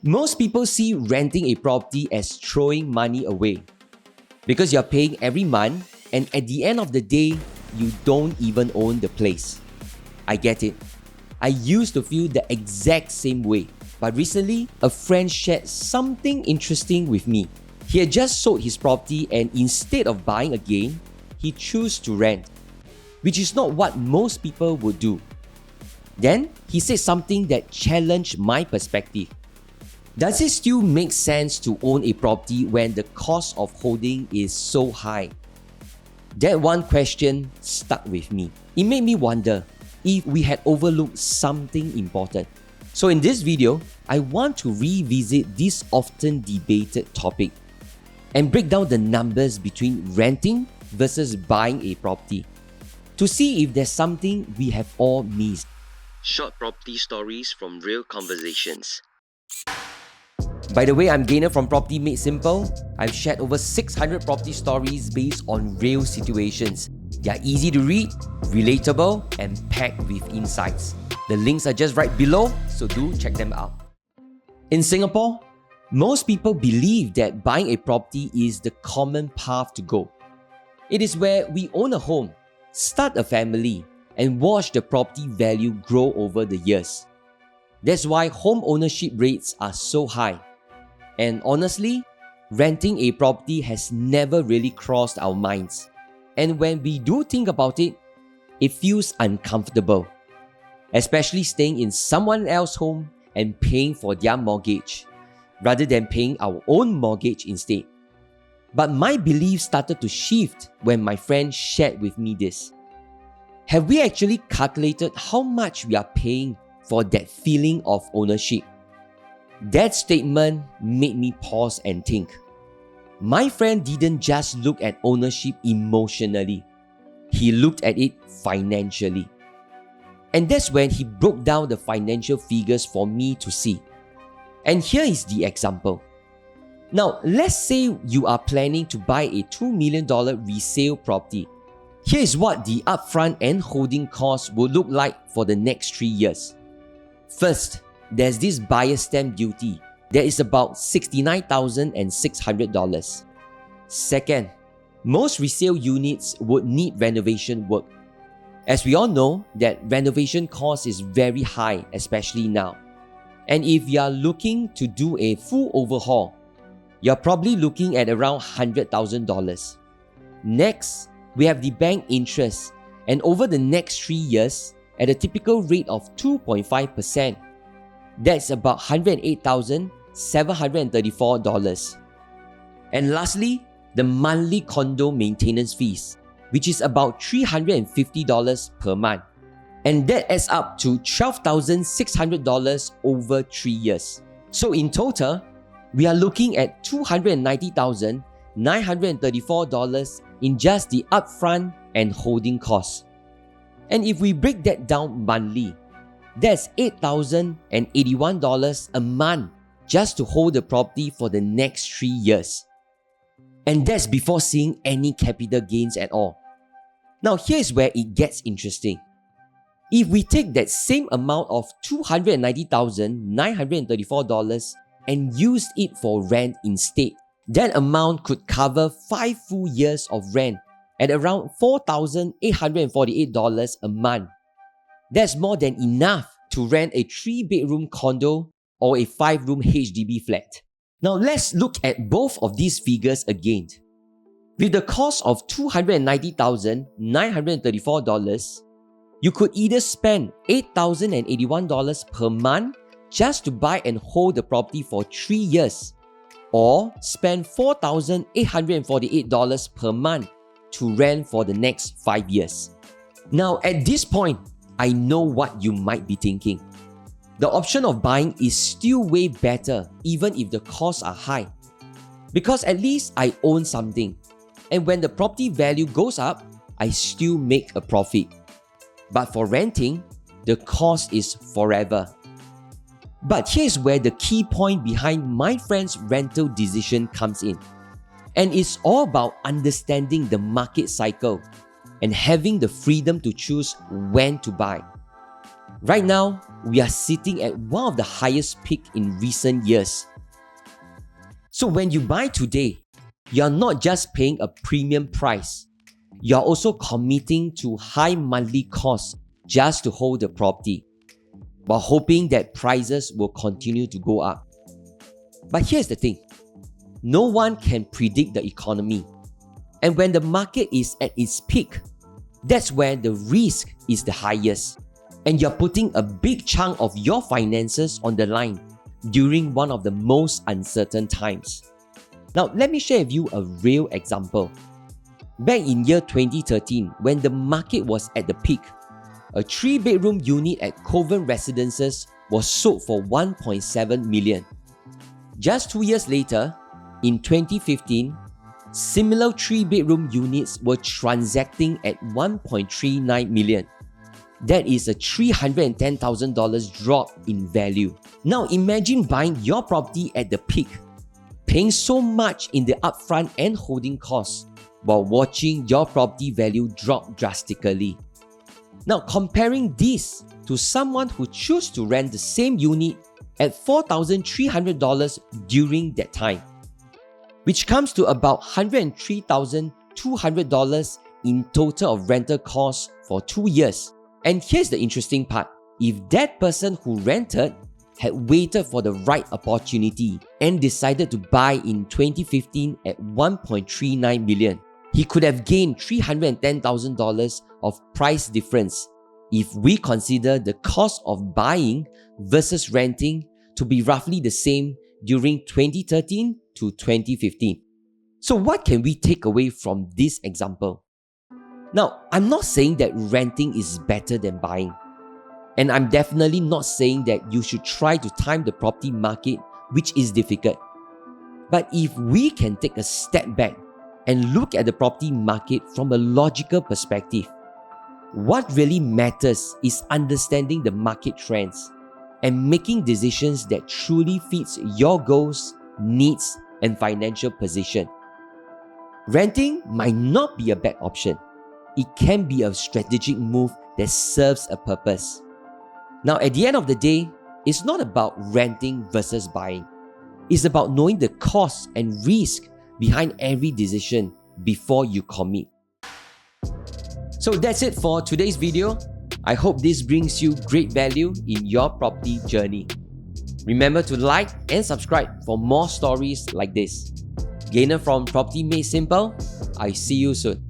Most people see renting a property as throwing money away because you're paying every month and at the end of the day, you don't even own the place. I get it. I used to feel the exact same way. But recently, a friend shared something interesting with me. He had just sold his property and instead of buying again, he chose to rent, which is not what most people would do. Then, he said something that challenged my perspective. Does it still make sense to own a property when the cost of holding is so high? That one question stuck with me. It made me wonder if we had overlooked something important. So in this video, I want to revisit this often debated topic and break down the numbers between renting versus buying a property to see if there's something we have all missed. Short property stories from real conversations. By the way, I'm Gainer from Property Made Simple. I've shared over 600 property stories based on real situations. They are easy to read, relatable, and packed with insights. The links are just right below, so do check them out. In Singapore, most people believe that buying a property is the common path to go. It is where we own a home, start a family, and watch the property value grow over the years. That's why home ownership rates are so high. And honestly, renting a property has never really crossed our minds. And when we do think about it, it feels uncomfortable. Especially staying in someone else's home and paying for their mortgage, rather than paying our own mortgage instead. But my belief started to shift when my friend shared with me this. Have we actually calculated how much we are paying for that feeling of ownership? That statement made me pause and think. My friend didn't just look at ownership emotionally. He looked at it financially. And that's when he broke down the financial figures for me to see. And here is the example. Now, let's say you are planning to buy a $2 million resale property. Here is what the upfront and holding costs will look like for the next 3 years. First, there's this buyer's stamp duty that is about $69,600. Second, most resale units would need renovation work. As we all know, that renovation cost is very high, especially now. And if you are looking to do a full overhaul, you're probably looking at around $100,000. Next, we have the bank interest, and over the next 3 years, at a typical rate of 2.5%, that's about $108,734. And lastly, the monthly condo maintenance fees, which is about $350 per month. And that adds up to $12,600 over 3 years. So in total, we are looking at $290,934 in just the upfront and holding costs. And if we break that down monthly, that's $8,081 a month just to hold the property for the next 3 years. And that's before seeing any capital gains at all. Now here's where it gets interesting. If we take that same amount of $290,934 and use it for rent instead, that amount could cover 5 full years of rent at around $4,848 a month. That's more than enough to rent a 3-bedroom condo or a 5-room HDB flat. Now let's look at both of these figures again. With the cost of $290,934, you could either spend $8,081 per month just to buy and hold the property for 3 years, or spend $4,848 per month to rent for the next 5 years. Now at this point, I know what you might be thinking. The option of buying is still way better even if the costs are high, because at least I own something, and when the property value goes up, I still make a profit. But for renting, the cost is forever. But here's where the key point behind my friend's rental decision comes in. And it's all about understanding the market cycle and having the freedom to choose when to buy. Right now, we are sitting at one of the highest peak in recent years. So when you buy today, you're not just paying a premium price, you're also committing to high monthly costs just to hold the property, while hoping that prices will continue to go up. But here's the thing, no one can predict the economy. And when the market is at its peak, that's where the risk is the highest. And you're putting a big chunk of your finances on the line during one of the most uncertain times. Now, let me share with you a real example. Back in year 2013, when the market was at the peak, a 3-bedroom unit at Kovan residences was sold for 1.7 million. Just 2 years later, in 2015, similar 3-bedroom units were transacting at 1.39 million. That is a $310,000 drop in value. Now imagine buying your property at the peak, paying so much in the upfront and holding costs, while watching your property value drop drastically. Now comparing this to someone who chose to rent the same unit at $4,300 during that time, which comes to about $103,200 in total of rental costs for 2 years. And here's the interesting part. If that person who rented had waited for the right opportunity and decided to buy in 2015 at 1.39 million, he could have gained $310,000 of price difference if we consider the cost of buying versus renting to be roughly the same during 2013 to 2015. So what can we take away from this example? Now, I'm not saying that renting is better than buying. And I'm definitely not saying that you should try to time the property market, which is difficult. But if we can take a step back and look at the property market from a logical perspective, what really matters is understanding the market trends and making decisions that truly fits your goals, needs, and financial position. Renting might not be a bad option. It can be a strategic move that serves a purpose. Now, at the end of the day, it's not about renting versus buying. It's about knowing the cost and risk behind every decision before you commit. So that's it for today's video. I hope this brings you great value in your property journey. Remember to like and subscribe for more stories like this. Gainer from Property Made Simple, I see you soon.